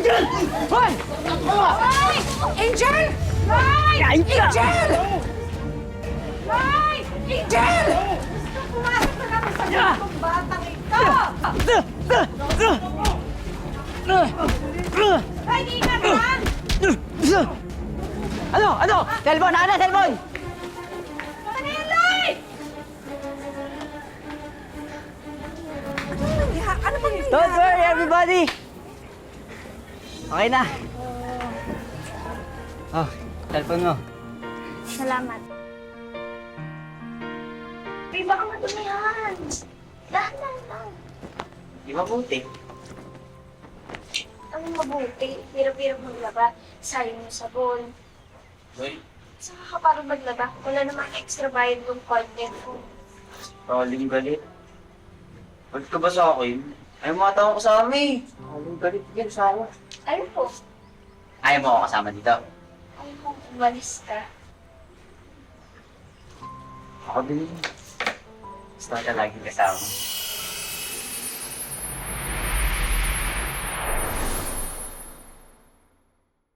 Hoy! Hoy! Angel! Hoy! Angel! Hoy! Angel! Pumasok na kami sa gantong batang ito! Hoy, di ka naman! Ano? Cellphone! Ano? Cellphone! Maniloy! Ano bang nangyari? Don't worry, everybody! Okay na. Oh, cellphone mo. Salamat. Uy, baka madumihan. Dahan-dahan lang. Di mabuti. Ang mabuti. Hirap-hirap maglaba. Sayang yung sabon. Uy, Saka ka parang maglaba. Wala namang extra bayad yung content ko. Kaling galit. Ba't ka ba sa akin? Ayaw mo ata ako kasama eh. Kaling galit yan sa akin. Ano po? ayaw mo ako kasama dito. Ay, kung umalis ka. Ako din. Gusto ka lagi kasama.